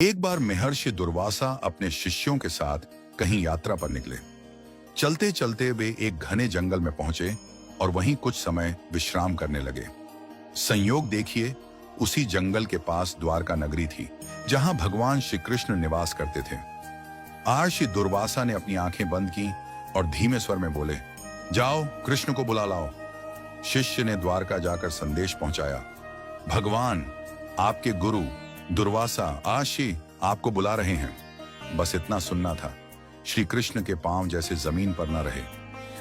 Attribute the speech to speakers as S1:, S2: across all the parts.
S1: एक बार महर्षि दुर्वासा अपने शिष्यों के साथ कहीं यात्रा पर निकले। चलते चलते वे एक घने जंगल में पहुंचे और वहीं कुछ समय विश्राम करने लगे। संयोग देखिए, उसी जंगल के पास द्वारका नगरी थी, जहां भगवान श्री कृष्ण निवास करते थे। महर्षि दुर्वासा ने अपनी आंखें बंद की और धीमे स्वर में बोले, जाओ कृष्ण को बुला लाओ। शिष्य ने द्वारका जाकर संदेश पहुंचाया, भगवान आपके गुरु दुर्वासा आशी आपको बुला रहे हैं। बस इतना सुनना था। श्री कृष्ण के पांव जैसे जमीन पर न रहे।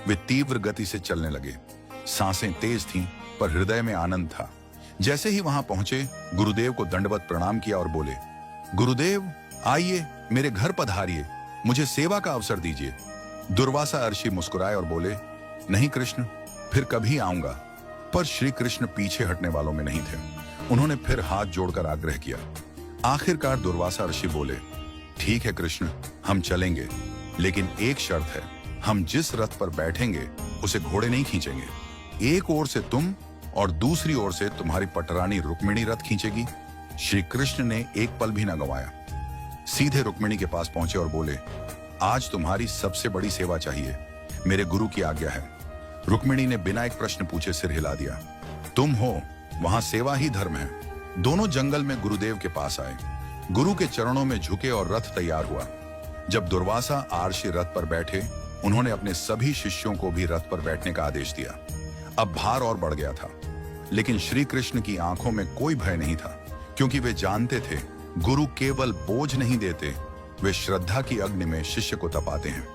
S1: वे तीव्र गति से चलने लगे। सांसें तेज थीं, पर हृदय में आनंद था। जैसे ही वहां पहुंचे, गुरुदेव को दंडवत प्रणाम किया और बोले, गुरुदेव आइए, मेरे घर पधारिए, मुझे सेवा का अवसर दीजिए। दुर्वासा ऋषि मुस्कुराए और बोले, नहीं कृष्ण, फिर कभी आऊंगा। पर श्री कृष्ण पीछे हटने वालों में नहीं थे। उन्होंने फिर हाथ जोड़कर आग्रह किया। आखिरकार दुर्वासा ऋषि बोले, ठीक है कृष्ण, हम चलेंगे, लेकिन एक शर्त है, हम जिस रथ पर बैठेंगे उसे घोड़े नहीं खींचेंगे। एक ओर से तुम और दूसरी ओर से तुम्हारी पटरानी रुक्मिणी रथ खींचेगी। श्री कृष्ण ने एक पल भी न गंवाया। सीधे रुक्मिणी के पास पहुंचे और बोले, आज तुम्हारी सबसे बड़ी सेवा चाहिए, मेरे गुरु की आज्ञा है। रुक्मिणी ने बिना एक प्रश्न पूछे सिर हिला दिया। तुम हो, वहां सेवा ही धर्म है। दोनों जंगल में गुरुदेव के पास आए। गुरु के चरणों में झुके और रथ तैयार हुआ। जब दुर्वासा आर्षि रथ पर बैठे, उन्होंने अपने सभी शिष्यों को भी रथ पर बैठने का आदेश दिया। अब भार और बढ़ गया था, लेकिन श्री कृष्ण की आंखों में कोई भय नहीं था, क्योंकि वे जानते थे गुरु केवल बोझ नहीं देते, वे श्रद्धा की अग्नि में शिष्य को तपाते हैं।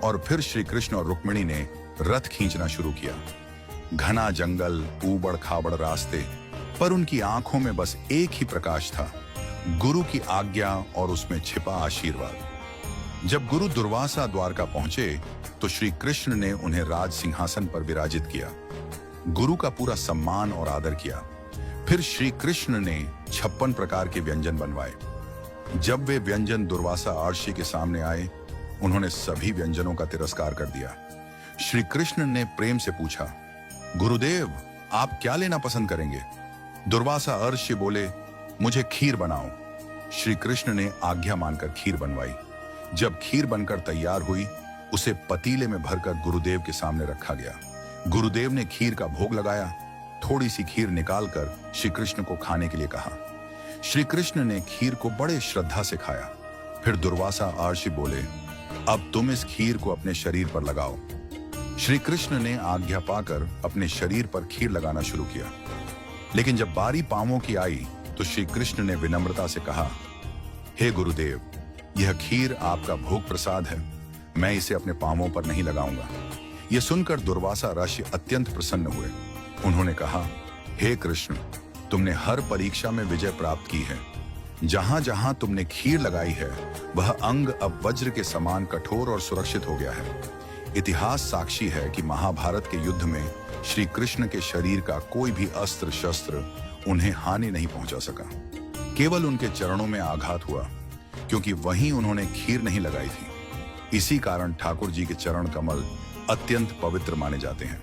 S1: और फिर श्री कृष्ण और रुक्मिणी ने रथ खींचना शुरू किया। घना जंगल, ऊबड़ खाबड़ रास्ते, पर उनकी आंखों में बस एक ही प्रकाश था, गुरु की आज्ञा और उसमें छिपा आशीर्वाद। जब गुरु दुर्वासा द्वारका पहुंचे, तो श्री कृष्ण ने उन्हें राज सिंहासन पर विराजित किया। गुरु का पूरा सम्मान और आदर किया। फिर श्री कृष्ण ने 56 प्रकार के व्यंजन बनवाए। जब वे व्यंजन दुर्वासा ऋषि के सामने आए, उन्होंने सभी व्यंजनों का तिरस्कार कर दिया। श्री कृष्ण ने प्रेम से पूछा, गुरुदेव आप क्या लेना पसंद करेंगे? दुर्वासा ऋषि बोले, मुझे खीर बनाओ। श्री कृष्ण ने आज्ञा मानकर खीर बनवाई। जब खीर बनकर तैयार हुई, उसे पतीले में भरकर गुरुदेव के सामने रखा गया। गुरुदेव ने खीर का भोग लगाया। थोड़ी सी खीर निकालकर श्री कृष्ण को खाने के लिए कहा। श्री कृष्ण ने खीर को बड़े श्रद्धा से खाया। फिर दुर्वासा ऋषि बोले, अब तुम इस खीर को अपने शरीर पर लगाओ। श्री कृष्ण ने आज्ञा पाकर अपने शरीर पर खीर लगाना शुरू किया। लेकिन जब बारी पांवों की आई, तो श्री कृष्ण ने विनम्रता से कहा, हे गुरुदेव, यह खीर आपका भोग प्रसाद है, मैं इसे अपने पांवों पर नहीं लगाऊंगा। यह सुनकर दुर्वासा ऋषि अत्यंत प्रसन्न हुए। उन्होंने कहा, हे कृष्ण, तुमने हर परीक्षा में विजय प्राप्त की है। जहां जहां तुमने खीर लगाई है, वह अंग अब वज्र के समान कठोर और सुरक्षित हो गया है। इतिहास साक्षी है कि महाभारत के युद्ध में श्री कृष्ण के शरीर का कोई भी अस्त्र शस्त्र उन्हें हानि नहीं पहुंचा सका। केवल उनके चरणों में आघात हुआ, क्योंकि वहीं उन्होंने खीर नहीं लगाई थी। इसी कारण ठाकुर जी के चरण कमल अत्यंत पवित्र माने जाते हैं।